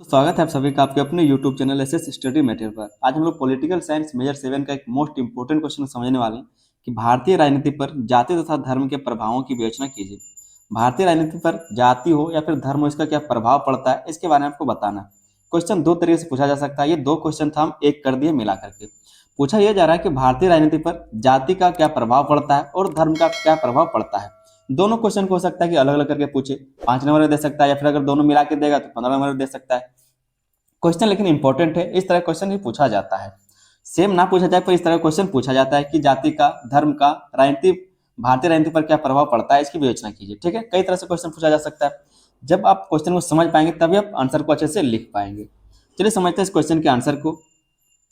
तो स्वागत है आप सभी का आपके अपने YouTube channel SS study material पर। आज हम लोग पॉलिटिकल साइंस मेजर 7 का एक मोस्ट इंपोर्टेंट क्वेश्चन समझने वाले हैं कि भारतीय राजनीति पर जाति तथा धर्म के प्रभावों की विवेचना कीजिए। भारतीय राजनीति पर जाति हो या फिर धर्म हो, इसका क्या प्रभाव पड़ता है, इसके बारे में आपको बताना है। क्वेश्चन दो तरीके से पूछा जा सकता है। ये दो क्वेश्चन था, हम एक कर दिए मिला करके। पूछा यह जा रहा है कि भारतीय राजनीति पर जाति का क्या प्रभाव पड़ता है और धर्म का क्या प्रभाव पड़ता है। दोनों क्वेश्चन को हो सकता है कि अलग अलग करके पूछे, 5 नंबर दे सकता है या फिर अगर दोनों मिला के देगा तो 15 नंबर दे सकता है। क्वेश्चन लेकिन इंपॉर्टेंट है, इस तरह क्वेश्चन ही पूछा जाता है। सेम ना पूछा जाए पर इस तरह क्वेश्चन पूछा जाता है कि जाति का, धर्म का, राजनीति, भारतीय राजनीति पर क्या प्रभाव पड़ता है, इसकी विवेचना कीजिए। ठीक है, कई तरह से क्वेश्चन पूछा जा सकता है। जब आप क्वेश्चन को समझ पाएंगे तभी आप आंसर को अच्छे से लिख पाएंगे। चलिए समझते हैं इस क्वेश्चन के आंसर को।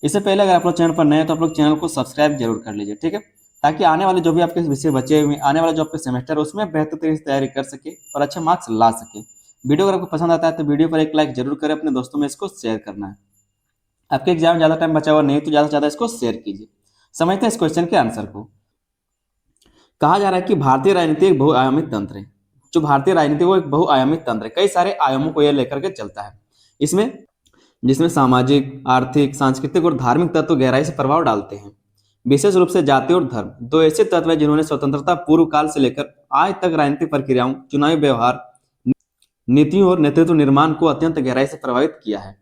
इससे पहले अगर आप लोग चैनल पर नए हैं तो आप लोग चैनल को सब्सक्राइब जरूर कर लीजिए। ठीक है, ताकि आने वाले जो भी आपके विषय बचे हुए, आने वाले जो आपके सेमेस्टर है उसमें बेहतर तरीके से तैयारी कर सके और अच्छे मार्क्स ला सके। वीडियो अगर आपको पसंद आता है तो वीडियो पर एक लाइक जरूर करें, अपने दोस्तों में इसको शेयर करना है। आपके एग्जाम में ज्यादा टाइम बचा हुआ नहीं तो ज्यादा से ज्यादा इसको शेयर कीजिए। समझते हैं इस क्वेश्चन के आंसर को। कहा जा रहा है कि भारतीय राजनीति एक बहुआयामी तंत्र है। जो भारतीय राजनीति वो एक बहुआयामी तंत्र है, कई सारे आयामों को यह लेकर के चलता है। इसमें जिसमें सामाजिक, आर्थिक, सांस्कृतिक और धार्मिक तत्व गहराई से प्रभाव डालते हैं। विशेष रूप से जाति और धर्म दो ऐसे तत्व हैं जिन्होंने स्वतंत्रता पूर्व काल से लेकर आज तक राजनीतिक प्रक्रियाओं, चुनावी व्यवहार, नीतियों और नेतृत्व निर्माण को अत्यंत गहराई से प्रभावित किया है।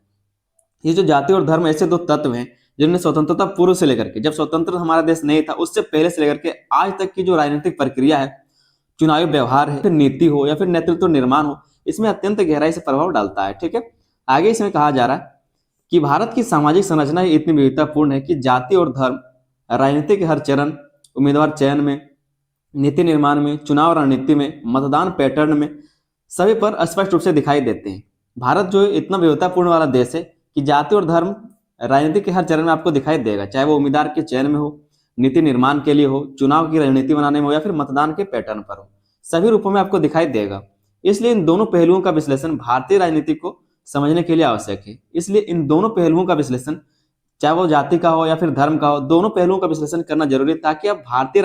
ये जो जाति और धर्म ऐसे दो तत्व हैं जिन्होंने स्वतंत्रता पूर्व से लेकर के, जब स्वतंत्र हमारा देश नहीं था उससे पहले से लेकर के आज तक की जो राजनीतिक प्रक्रिया है, चुनावी व्यवहार है, फिर नीति हो या फिर नेतृत्व निर्माण हो, इसमें अत्यंत गहराई से प्रभाव डालता है। ठीक है, आगे इसमें कहा जा रहा है कि भारत की सामाजिक संरचना ही इतनी विविधतापूर्ण है कि जाति और धर्म राजनीति के हर चरण, उम्मीदवार चयन में, नीति निर्माण में, चुनाव रणनीति में, मतदान पैटर्न में, सभी पर स्पष्ट रूप से दिखाई देते हैं। भारत जो इतना विविधतापूर्ण वाला देश है कि जाति और धर्म राजनीति के हर चरण में आपको दिखाई देगा, चाहे वो उम्मीदवार के चयन में हो, नीति निर्माण के लिए हो, चुनाव की रणनीति बनाने में हो या फिर मतदान के पैटर्न पर हो, सभी रूपों में आपको दिखाई देगा। इसलिए इन दोनों पहलुओं का विश्लेषण भारतीय राजनीति को समझने के लिए आवश्यक है। इसलिए इन दोनों पहलुओं का विश्लेषण, चाहे वो जाति का हो या फिर धर्म का हो, दोनों पहलुओं का विश्लेषण करना जरूरी है ताकि आप भारतीय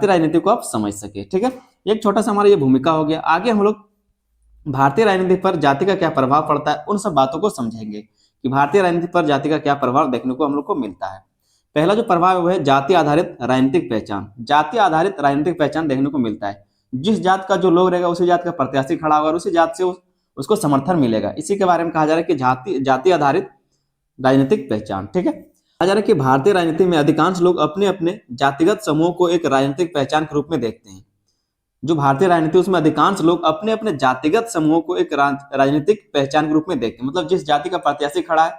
राजनीति को आप समझ सके। ठीक है, एक छोटा सा हमारा ये भूमिका हो गया। आगे हम लोग भारतीय राजनीति पर जाति का क्या प्रभाव पड़ता है उन सब बातों को समझेंगे कि भारतीय राजनीति पर जाति का क्या प्रभाव देखने को हम लोग को मिलता है। पहला जो प्रभाव है वो है जाति आधारित राजनीतिक पहचान। जाति आधारित राजनीतिक पहचान देखने को मिलता है। जिस जात का जो लोग रहेगा उसी जात का प्रत्याशी खड़ा होगा और उसी जात से उसको समर्थन मिलेगा। इसी के बारे में कहा जा रहा है कि जाति आधारित राजनीतिक पहचान। ठीक है, कहा जा रहा है कि भारतीय राजनीति में अधिकांश लोग अपने अपने जातिगत समूह को एक राजनीतिक पहचान के रूप में देखते हैं। जो भारतीय राजनीति उसमें अधिकांश लोग अपने अपने जातिगत समूहों को एक राजनीतिक पहचान के रूप में देखते हैं। मतलब जिस जाति का प्रत्याशी खड़ा है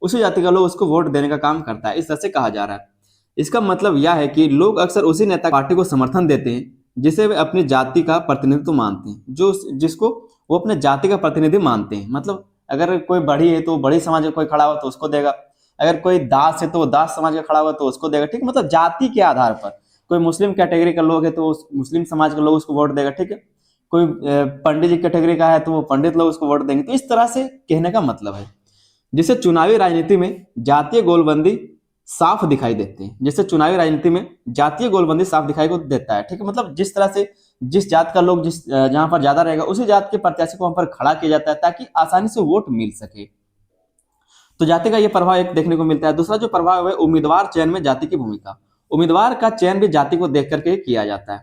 उसी जाति का लोग उसको वोट देने का काम करता है, इस तरह से कहा जा रहा है। इसका मतलब यह है कि लोग अक्सर उसी नेता पार्टी को समर्थन देते हैं जिसे वे अपनी जाति का प्रतिनिधित्व मानते हैं, जिसको वो अपने जाति का प्रतिनिधि मानते हैं। मतलब अगर कोई बड़ी है तो बड़ी समाज का कोई खड़ा हो तो उसको देगा, अगर कोई दास है तो दास समाज का खड़ा हुआ तो उसको देगा। ठीक, मतलब जाति के आधार पर कोई मुस्लिम कैटेगरी का लोग है तो मुस्लिम समाज के लोग उसको वोट देगा। ठीक है, कोई पंडित जी कैटेगरी का है तो वो पंडित लोग उसको वोट देंगे। तो इस तरह से कहने का मतलब है, जिससे चुनावी राजनीति में जातीय गोलबंदी साफ दिखाई देते हैं। जिससे चुनावी राजनीति में जातीय गोलबंदी साफ दिखाई को देता है। ठीक है, मतलब जिस तरह से जिस जात का लोग जहां पर ज्यादा रहेगा उसी जात के प्रत्याशी को वहां पर खड़ा किया जाता है ताकि आसानी से वोट मिल सके। तो जाति का यह प्रभाव एक देखने को मिलता है। दूसरा जो प्रभाव है उम्मीदवार चयन में जाति की भूमिका। उम्मीदवार का चयन भी जाति को देख करके किया जाता है।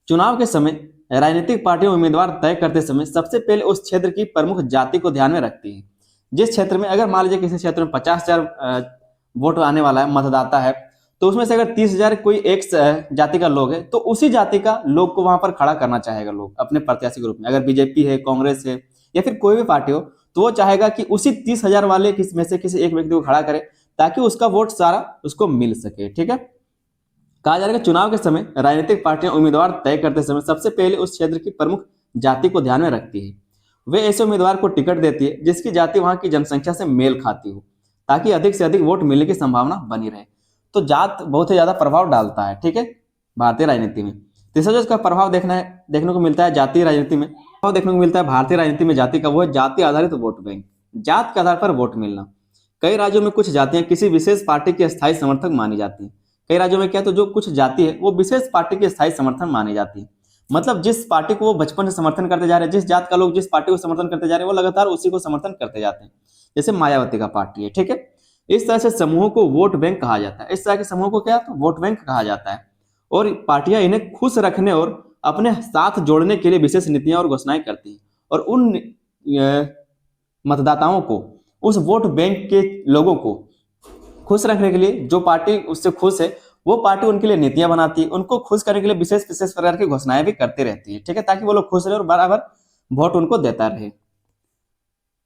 चुनाव के समय राजनीतिक पार्टियां उम्मीदवार तय करते समय सबसे पहले उस क्षेत्र की प्रमुख जाति को ध्यान में रखती है। जिस क्षेत्र में, अगर मान लीजिए किसी क्षेत्र में 50,000 वोट आने वाला है, मतदाता है, तो उसमें से अगर 30,000 कोई एक जाति का लोग है तो उसी जाति का लोग को वहां पर खड़ा करना चाहेगा लोग अपने प्रत्याशी के रूप में। अगर बीजेपी है, कांग्रेस है या फिर कोई भी पार्टी हो तो वो चाहेगा कि उसी 30,000 वाले में से किसी एक व्यक्ति को खड़ा करे ताकि उसका वोट सारा उसको मिल सके। ठीक है, कहा जा रहा है कि चुनाव के समय राजनीतिक पार्टियां उम्मीदवार तय करते समय सबसे पहले उस क्षेत्र की प्रमुख जाति को ध्यान में रखती है। वे ऐसे उम्मीदवार को टिकट देती है जिसकी जाति वहां की जनसंख्या से मेल खाती हो ताकि अधिक से अधिक वोट मिलने की संभावना बनी रहे। तो जात बहुत ही ज्यादा प्रभाव डालता है। ठीक है, भारतीय राजनीति में। तीसरा जो इसका प्रभाव देखने को मिलता है जातीय राजनीति में, प्रभाव देखने को मिलता है भारतीय राजनीति में जाति का, वो है जाति आधारित वोट बैंक। जात के आधार पर वोट मिलना। कई राज्यों में कुछ जातियां किसी विशेष पार्टी के स्थायी समर्थक मानी जाती है। कई राज्यों में क्या, तो जो कुछ जाति है वो विशेष पार्टी के स्थायी समर्थन मानी जाती है। मतलब जिस पार्टी को वो बचपन से समर्थन करते जा रहे हैं, जिस जात का लोग जिस पार्टी को समर्थन करते जा रहे हैं, वो लगातार उसी को समर्थन करते जाते हैं। जैसे मायावती का पार्टी है, ठीक है। इस तरह से समूहों को वोट बैंक कहा जाता है। इस तरह के समूह को क्या, तो वोट बैंक कहा जाता है। और पार्टियां इन्हें खुश रखने और अपने साथ जोड़ने के लिए विशेष नीतियां और घोषणाएं करती हैं। और उन मतदाताओं को, उस वोट बैंक के लोगों को खुश रखने के लिए जो पार्टी उससे खुश है, वो पार्टी उनके लिए नीतियां बनाती है, उनको खुश करने के लिए विशेष विशेष प्रकार की घोषणाएं भी करती रहती है, ठीक है, ताकि वो लोग खुश रहे और बराबर वोट उनको देता रहे।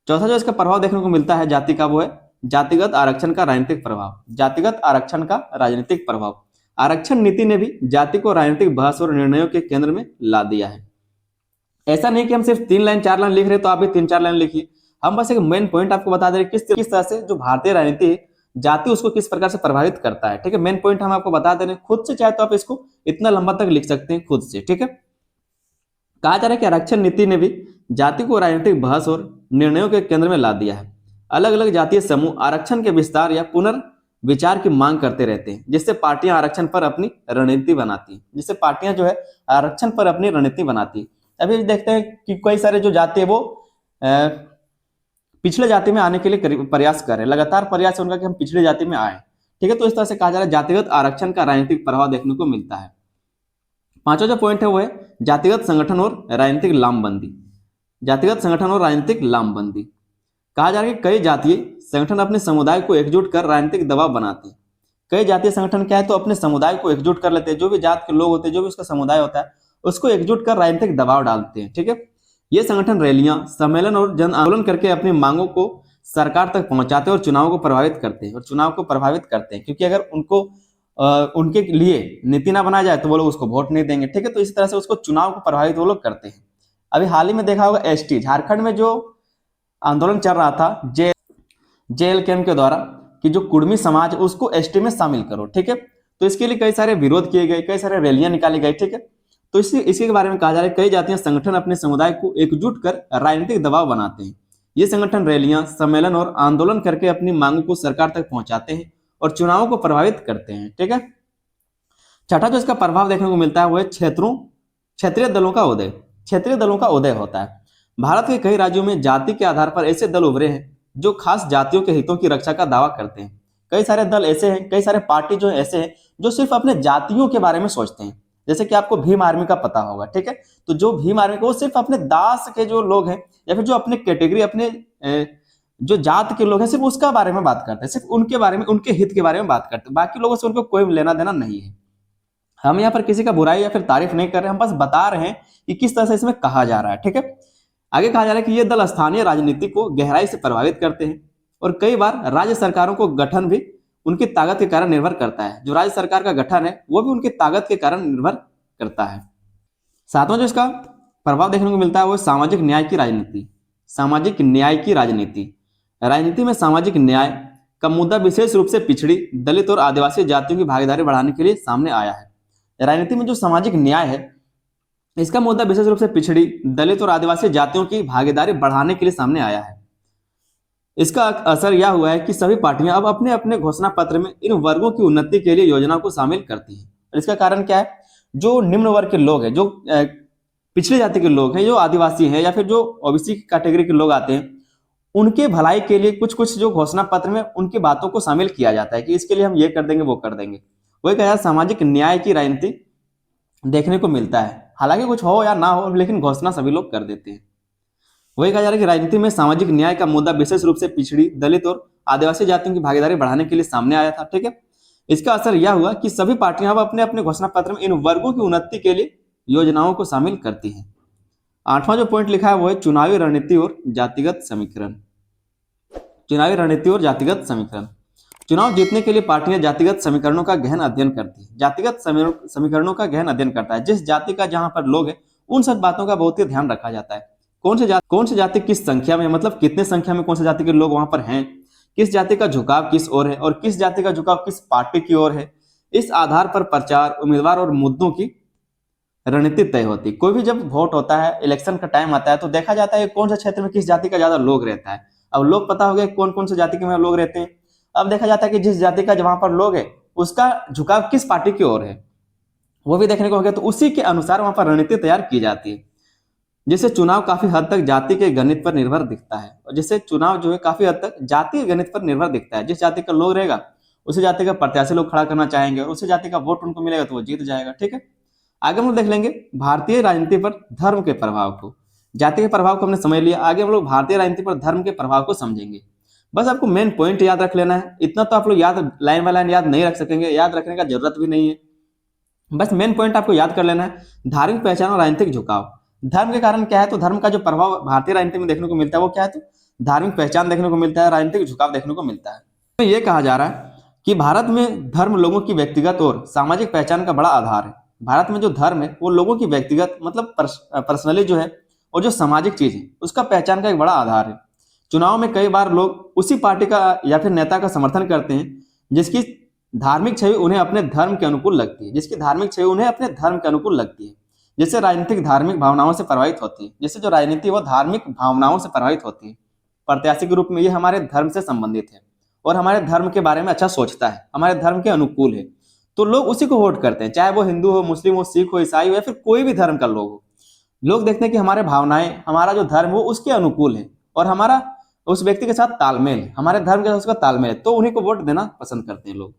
चौथा जो इसका प्रभाव देखने को मिलता है जाति का, वो है जातिगत आरक्षण का राजनीतिक प्रभाव। जातिगत आरक्षण का राजनीतिक प्रभाव। आरक्षण नीति ने भी जाति को राजनीतिक बहस और निर्णयों के केंद्र में ला दिया है। ऐसा नहीं कि हम सिर्फ 3 लाइन 4 लाइन लिख रहे तो आप भी 3-4 लाइन लिखिए। हम बस एक मेन पॉइंट आपको बता दे रहे किस तरह से जो भारतीय राजनीति है, जाति उसको किस प्रकार से प्रभावित करता है, ठीक है। मेन पॉइंट हम आपको बता दे रहे हैं, खुद से चाहे तो आप इसको इतना लंबा तक लिख सकते हैं खुद से, ठीक है। कहा जा रहा है कि आरक्षण नीति ने भी जाति को राजनीतिक बहस और निर्णयों के केंद्र में ला दिया है। अलग अलग जातीय समूह आरक्षण के विस्तार या पुनर्विचार की मांग करते रहते हैं, जिससे पार्टियां आरक्षण पर अपनी रणनीति बनाती हैं। जिससे पार्टियां जो है आरक्षण पर अपनी रणनीति बनाती है। अभी देखते हैं कि कई सारे जो जाति है वो पिछले जाति में आने के लिए प्रयास कर रहे हैं, लगातार प्रयास है उनका कि हम पिछले जाति में आए, ठीक है। तो इस तरह से कहा जा रहा है जातिगत आरक्षण का राजनीतिक प्रभाव देखने को मिलता है। पांचवा जो पॉइंट है वो है जातिगत संगठन और राजनीतिक लामबंदी। जातिगत संगठन और राजनीतिक लामबंदी। कहा जा रहा है कि कई जातीय संगठन अपने समुदाय को एकजुट कर राजनीतिक दबाव बनाते हैं। कई जातीय संगठन क्या है, तो अपने समुदाय को एकजुट कर लेते हैं, जो भी जात के लोग होते हैं, जो भी उसका समुदाय होता है, उसको एकजुट कर राजनीतिक दबाव डालते हैं, ठीक है। ये संगठन रैलियां, सम्मेलन और जन आंदोलन करके अपनी मांगों को सरकार तक पहुंचाते हैं और चुनाव को प्रभावित करते हैं, क्योंकि अगर उनको उनके लिए नीति ना बनाया जाए तो वो लोग उसको वोट नहीं देंगे, ठीक है। तो इस तरह से उसको चुनाव को प्रभावित वो लोग करते हैं। अभी हाल ही में देखा होगा एसटी झारखंड में जो आंदोलन चल रहा था जेएलकेएम के द्वारा कि जो कुर्मी समाज उसको एसटी में शामिल करो, ठीक है। तो इसके लिए कई सारे विरोध किए गए, कई सारे रैलियां निकाली गई, ठीक है। तो इसके बारे में कहा जा रहा है कई जातीय संगठन अपने समुदाय को एकजुट कर राजनीतिक दबाव बनाते हैं। ये संगठन रैलियां, सम्मेलन और आंदोलन करके अपनी मांगों को सरकार तक पहुंचाते हैं और चुनावों को प्रभावित करते हैं, ठीक है। छठा जो इसका प्रभाव देखने को मिलता है वो है क्षेत्रीय दलों का उदय। क्षेत्रीय दलों का उदय होता है। भारत के कई राज्यों में जाति के आधार पर ऐसे दल उभरे हैं जो खास जातियों के हितों की रक्षा का दावा करते हैं। कई सारे दल ऐसे हैं, कई सारे पार्टी जो ऐसे हैं जो सिर्फ अपने जातियों के बारे में सोचते हैं। जैसे कि आपको भीम आर्मी का पता होगा, ठीक है। तो जो भीम आर्मी को सिर्फ अपने दास के जो लोग हैं या फिर जो अपने कैटेगरी, अपने जो जात के लोग हैं, सिर्फ उसका बारे में बात करते हैं, सिर्फ उनके बारे में, उनके हित के बारे में बात करते हैं। बाकी लोगों से उनको कोई लेना देना नहीं है। हम यहाँ पर किसी का बुराई या फिर तारीफ नहीं कर रहे, हम बस बता रहे हैं कि किस तरह से इसमें कहा जा रहा है, ठीक है। आगे कहा जा रहा है कि ये दल स्थानीय राजनीति को गहराई से प्रभावित करते हैं और कई बार राज्य सरकारों को गठन भी उनकी ताकत के कारण निर्भर करता है। जो राज्य सरकार का गठन है वो भी उनकी ताकत के कारण निर्भर करता है। सातवां जो इसका प्रभाव देखने को मिलता है वो सामाजिक न्याय की राजनीति। सामाजिक न्याय की राजनीति। राजनीति में सामाजिक न्याय का मुद्दा विशेष रूप से पिछड़ी, दलित और आदिवासी जातियों की भागीदारी बढ़ाने के लिए सामने आया है। राजनीति में जो सामाजिक न्याय है इसका मुद्दा विशेष रूप से पिछड़ी, दलित और आदिवासी जातियों की भागीदारी बढ़ाने के लिए सामने आया है। इसका असर यह हुआ है कि सभी पार्टियां अब अपने अपने घोषणा पत्र में इन वर्गों की उन्नति के लिए योजनाओं को शामिल करती हैं। और इसका कारण क्या है, जो निम्न वर्ग के लोग हैं, जो पिछड़ी जाति के लोग हैं, जो आदिवासी हैं या फिर जो ओबीसी कैटेगरी के लोग आते हैं, उनके भलाई के लिए कुछ कुछ जो घोषणा पत्र में उनकी बातों को शामिल किया जाता है कि इसके लिए हम ये कर देंगे, वो कर देंगे। वही कहा सामाजिक न्याय की राजनीति देखने को मिलता है। हालांकि कुछ हो या ना हो, लेकिन घोषणा सभी लोग कर देते हैं। वही कहा जा रहा है कि राजनीति में सामाजिक न्याय का मुद्दा विशेष रूप से पिछड़ी, दलित और आदिवासी जातियों की भागीदारी बढ़ाने के लिए सामने आया था, ठीक है। इसका असर यह हुआ कि सभी पार्टियां अब अपने अपने घोषणा पत्र में इन वर्गों की उन्नति के लिए योजनाओं को शामिल करती हैं। आठवां जो पॉइंट लिखा है वो है चुनावी रणनीति और जातिगत समीकरण। चुनावी रणनीति और जातिगत समीकरण। चुनाव जीतने के लिए पार्टियां जातिगत समीकरणों का गहन अध्ययन करती है। जातिगत समीकरणों का गहन अध्ययन करता है। जिस जाति का जहां पर लोग हैं उन सब बातों का बहुत ही ध्यान रखा जाता है। कौन से जाति किस संख्या में, मतलब कितने संख्या में कौन से जाति के लोग वहां पर हैं, किस जाति का झुकाव किस ओर है और किस जाति का झुकाव किस पार्टी की ओर है। इस आधार पर प्रचार, उम्मीदवार और मुद्दों की रणनीति तय होती है। कोई भी जब वोट होता है, इलेक्शन का टाइम आता है, तो देखा जाता है कौन से क्षेत्र में किस जाति का ज्यादा लोग रहता है। अब लोग पता हो गया कौन कौन से जाति के लोग रहते हैं। अब देखा जाता है कि जिस जाति का जहां पर लोग है उसका झुकाव किस पार्टी की ओर है। वो भी देखने को हो गया। तो उसी के अनुसार वहां पर रणनीति तैयार की जाती है। जैसे चुनाव काफी हद तक जाति के गणित पर निर्भर दिखता है, और जैसे चुनाव जो है काफी हद तक जाति के गणित पर निर्भर दिखता है। जिस जाति का लोग रहेगा उसी जाति का प्रत्याशी लोग खड़ा करना चाहेंगे, और उसी जाति का वोट उनको मिलेगा तो वो जीत जाएगा। ठीक है, आगे हम लोग देख लेंगे भारतीय राजनीति पर धर्म के प्रभाव को। जाति के प्रभाव को हमने समझ लिया, आगे हम लोग भारतीय राजनीति पर धर्म के प्रभाव को समझेंगे। बस आपको मेन पॉइंट याद रख लेना है, इतना तो आप लोग याद लाइन बाय लाइन याद नहीं रख सकेंगे, याद रखने का जरूरत भी नहीं है। बस मेन पॉइंट आपको याद कर लेना है, धार्मिक पहचान और राजनीतिक झुकाव। धर्म के कारण क्या है, तो धर्म का जो प्रभाव भारतीय राजनीति में देखने को मिलता है वो क्या है, तो धार्मिक पहचान देखने को मिलता है, राजनीतिक झुकाव देखने को मिलता है। तो ये कहा जा रहा है कि भारत में धर्म लोगों की व्यक्तिगत और सामाजिक पहचान का बड़ा आधार है। भारत में जो धर्म है वो लोगों की व्यक्तिगत मतलब पर्सनली जो है, और जो सामाजिक चीज है उसका पहचान का एक बड़ा आधार है। चुनाव में कई बार लोग उसी पार्टी का या फिर नेता का समर्थन करते हैं जिसकी धार्मिक छवि उन्हें अपने धर्म के अनुकूल लगती है, जिसकी धार्मिक छवि उन्हें अपने धर्म के अनुकूल लगती है। जैसे राजनीतिक धार्मिक भावनाओं से प्रभावित होती है, जैसे जो राजनीति वो धार्मिक भावनाओं से प्रभावित होती है। प्रत्याशी के रूप में ये हमारे धर्म से संबंधित है और हमारे धर्म के बारे में अच्छा सोचता है, हमारे धर्म के अनुकूल है, तो लोग उसी को वोट करते हैं, चाहे वो हिंदू हो, मुस्लिम हो, सिख हो, ईसाई हो, या फिर कोई भी धर्म का लोग हो। लोग देखते हैं कि हमारे भावनाएं, हमारा जो धर्म वो उसके अनुकूल है और हमारा उस व्यक्ति के साथ तालमेल है, हमारे धर्म के साथ उसका तालमेल है, तो उन्हीं को वोट देना पसंद करते हैं लोग।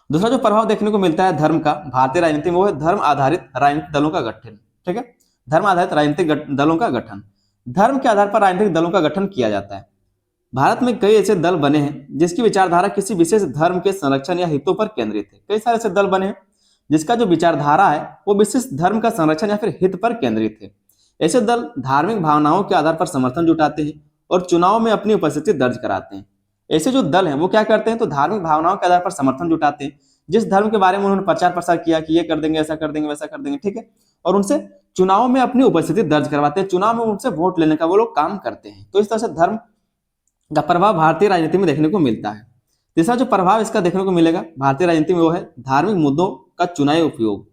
दूसरा जो प्रभाव देखने को मिलता है धर्म का भारतीय राजनीति में, वो है धर्म आधारित राजनीतिक दलों का गठन। ठीक है, धर्म आधारित राजनीतिक दलों का गठन। धर्म के आधार पर राजनीतिक दलों का गठन किया जाता है। भारत में कई ऐसे दल बने हैं जिसकी विचारधारा किसी विशेष धर्म के संरक्षण या हितों पर केंद्रित है। कई सारे ऐसे दल बने हैं जिसका जो विचारधारा है वो विशेष धर्म का संरक्षण या फिर हित पर केंद्रित है। ऐसे दल धार्मिक भावनाओं के आधार पर समर्थन जुटाते हैं और चुनाव में अपनी उपस्थिति दर्ज कराते हैं। ऐसे जो दल हैं वो क्या करते हैं, तो धार्मिक भावनाओं के आधार पर समर्थन जुटाते हैं। जिस धर्म के बारे में उन्होंने प्रचार प्रसार किया कि ये कर देंगे, ऐसा कर देंगे, वैसा कर देंगे, ठीक है, और उनसे चुनाव में अपनी उपस्थिति दर्ज करवाते हैं, चुनाव में उनसे वोट लेने का वो लोग काम करते हैं। तो इस तरह से धर्म का प्रभाव भारतीय राजनीति में देखने को मिलता है। तीसरा जो प्रभाव इसका देखने को मिलेगा भारतीय राजनीति में वो है धार्मिक मुद्दों का चुनावी उपयोग।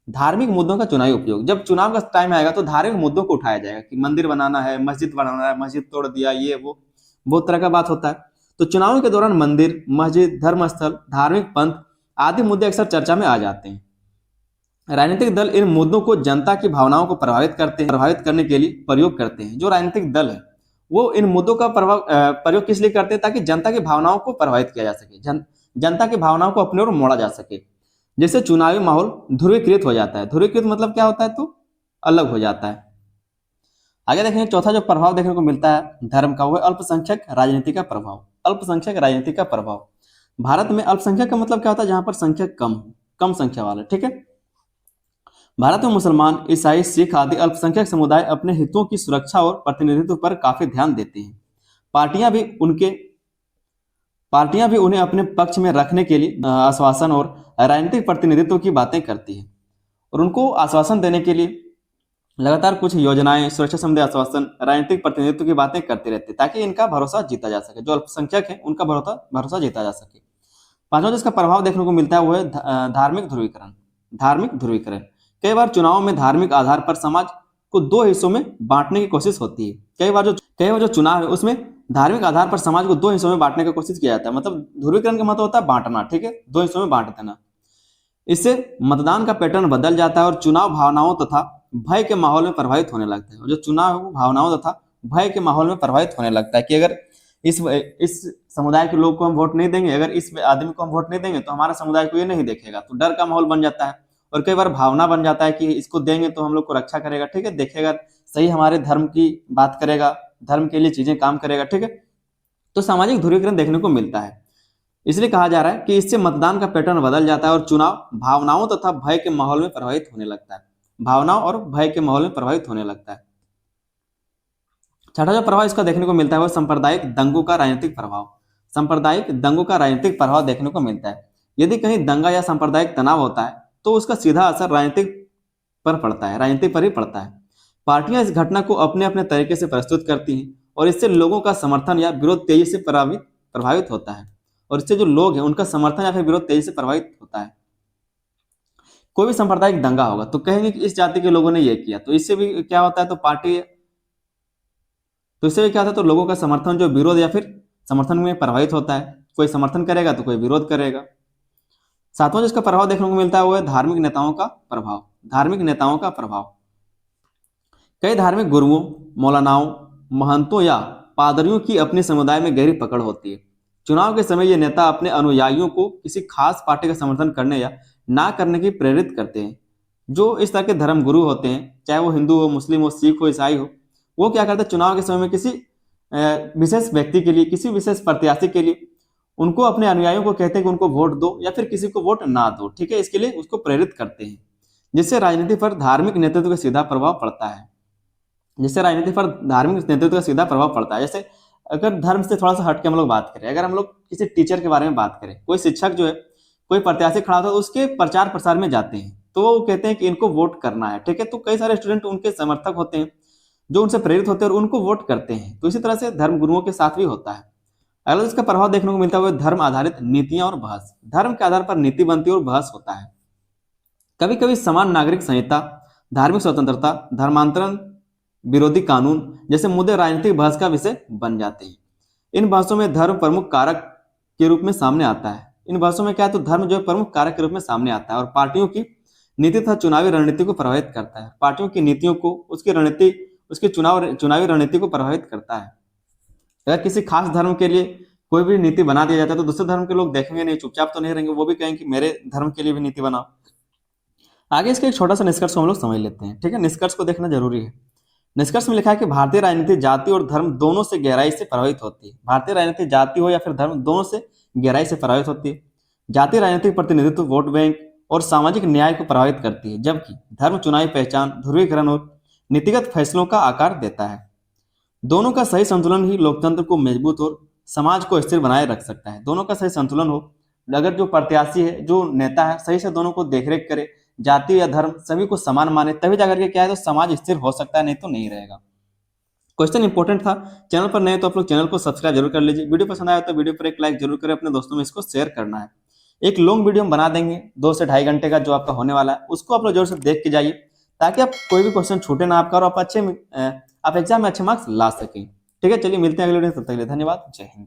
धार्मिक मुद्दों का चुनावी उपयोग, जब चुनाव का टाइम आएगा तो धार्मिक मुद्दों को उठाया जाएगा कि मंदिर बनाना है, मस्जिद बनाना है, मस्जिद तोड़ दिया, ये वो बहुत तरह का बात होता है। तो चुनाव के दौरान मंदिर, मस्जिद, धर्मस्थल, धार्मिक पंथ आदि मुद्दे अक्सर चर्चा में आ जाते हैं। राजनीतिक दल इन मुद्दों को जनता की भावनाओं को प्रभावित करने के लिए प्रयोग करते हैं। जो राजनीतिक दल है वो इन मुद्दों का प्रयोग किस लिए करते हैं, ताकि जनता की भावनाओं को प्रभावित किया जा सके, जनता की भावनाओं को अपनी ओर मोड़ा जा सके। जैसे चुनावी माहौल ध्रुवीकृत हो जाता है। ध्रुवीकृत मतलब क्या होता है, तो अलग हो जाता है। आगे देखेंगे चौथा जो प्रभाव देखने को मिलता है धर्म का, वो है अल्पसंख्यक राजनीति का प्रभाव। अल्पसंख्यक राजनीति का प्रभाव, भारत में अल्पसंख्यक का मतलब क्या होता है, जहां पर संख्या कम हो, कम संख्या वाले। ठीक है, भारत में मुसलमान, ईसाई, सिख आदि अल्पसंख्यक समुदाय अपने हितों की सुरक्षा और प्रतिनिधित्व पर काफी ध्यान देते हैं। पार्टियां भी उन्हें अपने पक्ष में रखने के लिए आश्वासन और राजनीतिक प्रतिनिधित्व की बातें करती हैं, और उनको आश्वासन देने के लिए लगातार कुछ योजनाएं, सुरक्षा संबंधी आश्वासन, राजनीतिक प्रतिनिधित्व की बातें करते रहते हैं, ताकि इनका भरोसा जीता जा सके, जो अल्पसंख्यक है उनका भरोसा जीता जा सके। पांचवा जिसका प्रभाव देखने को मिलता है वो है धार्मिक ध्रुवीकरण। धार्मिक ध्रुवीकरण, कई बार चुनाव में धार्मिक आधार पर समाज को दो हिस्सों में बांटने की कोशिश होती है। कई बार जो चुनाव है उसमें धार्मिक आधार पर समाज को दो हिस्सों में बांटने की कोशिश किया जाता है। मतलब ध्रुवीकरण का मतलब होता है बांटना। ठीक है, दो हिस्सों में बांट देना। इससे मतदान का पैटर्न बदल जाता है और चुनाव भावनाओं तथा भय के माहौल में प्रभावित होने लगता है। और जो चुनाव है वो भावनाओं तथा भय के माहौल में प्रभावित होने लगता है कि अगर इस समुदाय के लोग को हम वोट नहीं देंगे, अगर इस आदमी को हम वोट नहीं देंगे तो हमारा समुदाय को ये नहीं देखेगा, तो डर का माहौल बन जाता है। और कई बार भावना बन जाता है कि इसको देंगे तो हम लोग को रक्षा करेगा, ठीक है, देखेगा, सही हमारे धर्म की बात करेगा, धर्म के लिए चीजें काम करेगा। ठीक है, तो सामाजिक ध्रुवीकरण देखने को मिलता है। इसलिए कहा जा रहा है कि इससे मतदान का पैटर्न बदल जाता है और चुनाव भावनाओं तथा भय के माहौल में प्रभावित होने लगता है। भावनाओं और भय के माहौल में प्रभावित होने लगता है। छठा जो प्रभाव इसका देखने को मिलता है वो सांप्रदायिक दंगों का राजनीतिक प्रभाव। सांप्रदायिक दंगों का राजनीतिक प्रभाव देखने को मिलता है। यदि कहीं दंगा या सांप्रदायिक तनाव होता है तो उसका सीधा असर राजनीति पर ही पड़ता है। पार्टियां इस घटना को अपने अपने तरीके से प्रस्तुत करती हैं और इससे लोगों का समर्थन या विरोध तेजी से प्रभावित होता है। और इससे जो लोग हैं उनका समर्थन या फिर विरोध तेजी से प्रभावित होता है। कोई भी सांप्रदायिक दंगा होगा तो कहेंगे कि इस जाति के लोगों ने ये किया, तो इससे भी क्या होता है, तो लोगों का समर्थन जो विरोध या फिर समर्थन में प्रभावित होता है। कोई समर्थन करेगा तो कोई विरोध करेगा। सातवां जिसका प्रभाव देखने को मिलता है वो है धार्मिक नेताओं का प्रभाव। धार्मिक नेताओं का प्रभाव, कई धार्मिक गुरुओं, मौलानाओं, महंतों या पादरियों की अपने समुदाय में गहरी पकड़ होती है। चुनाव के समय ये नेता अपने अनुयायियों को किसी खास पार्टी का समर्थन करने या ना करने की प्रेरित करते हैं। जो इस तरह के धर्म गुरु होते हैं, चाहे वो हिंदू हो, मुस्लिम हो, सिख हो, ईसाई हो, वो क्या करते हैं चुनाव के समय में किसी विशेष व्यक्ति के लिए, किसी विशेष प्रत्याशी के लिए उनको, अपने अनुयायियों को कहते हैं कि उनको वोट दो या फिर किसी को वोट ना दो। ठीक है, इसके लिए उसको प्रेरित करते हैं, जिससे राजनीति पर धार्मिक नेतृत्व का सीधा प्रभाव पड़ता है। जिससे राजनीति पर धार्मिक नेतृत्व का सीधा प्रभाव पड़ता है। जैसे अगर धर्म से थोड़ा सा हट के हम लोग बात करें, अगर हम लोग किसी टीचर के बारे में बात करें, कोई शिक्षक जो है, कोई प्रत्याशी खड़ा होता है, उसके प्रचार प्रसार में जाते हैं तो वो कहते हैं कि इनको वोट करना है। ठीक है, तो कई सारे स्टूडेंट उनके समर्थक होते हैं जो उनसे प्रेरित होते हैं और उनको वोट करते हैं। तो इसी तरह से धर्म गुरुओं के साथ भी होता है। अगला इसका प्रभाव देखने को मिलता है वो धर्म आधारित नीतियां और बहस। धर्म के आधार पर नीति बनती है और बहस होता है। कभी कभी समान नागरिक संहिता, धार्मिक स्वतंत्रता, धर्मांतरण विरोधी कानून जैसे मुद्दे राजनीतिक बहस का विषय बन जाते हैं। इन बहसों में धर्म प्रमुख कारक के रूप में सामने आता है। इन बहसों में क्या है, तो धर्म जो है प्रमुख कारक के रूप में सामने आता है और पार्टियों की नीति तथा चुनावी रणनीति को प्रभावित करता है। पार्टियों की नीतियों को, उसकी रणनीति, उसकी चुनावी रणनीति को प्रभावित करता है। अगर किसी खास धर्म के लिए कोई भी नीति बना दिया जाता है तो दूसरे धर्म के लोग देखेंगे नहीं, चुपचाप तो नहीं रहेंगे, वो भी कहेंगे कि मेरे धर्म के लिए भी नीति बनाओ। आगे इसका एक छोटा सा निष्कर्ष को हम लोग समझ लेते हैं। ठीक है, निष्कर्ष को देखना जरूरी है। निष्कर्ष में लिखा है कि भारतीय राजनीति जाति और धर्म दोनों से गहराई से प्रभावित होती है। भारतीय राजनीति जाति हो या फिर धर्म, दोनों से गहराई से प्रभावित होती है। जाति राजनीतिक प्रतिनिधित्व, वोट बैंक और सामाजिक न्याय को प्रभावित करती है, जबकि धर्म चुनावी पहचान, ध्रुवीकरण और नीतिगत फैसलों का आकार देता है। दोनों का सही संतुलन ही लोकतंत्र को मजबूत और समाज को स्थिर बनाए रख सकता है। दोनों का सही संतुलन हो, अगर जो प्रत्याशी है, जो नेता है, सही से दोनों को देखरेख करे, जाति या धर्म सभी को समान माने, तभी जाकर के क्या है तो समाज स्थिर हो सकता है, नहीं तो नहीं रहेगा। क्वेश्चन इंपॉर्टेंट था। चैनल पर नए तो आप लोग चैनल को सब्सक्राइब जरूर कर लीजिए। वीडियो पसंद आया तो वीडियो पर एक लाइक जरूर करें, अपने दोस्तों में इसको शेयर करना है। एक लॉन्ग वीडियो हम बना देंगे 2 से 2.5 घंटे का, जो आपका होने वाला है, उसको आप लोग जरूर से देख के जाइए ताकि आप कोई भी क्वेश्चन छूटे ना आपका और आप एग्जाम में अच्छे मार्क्स ला सकें। ठीक है, चलिए मिलते हैं अगले वीडियो में, तब तक के लिए धन्यवाद। जय हिंद।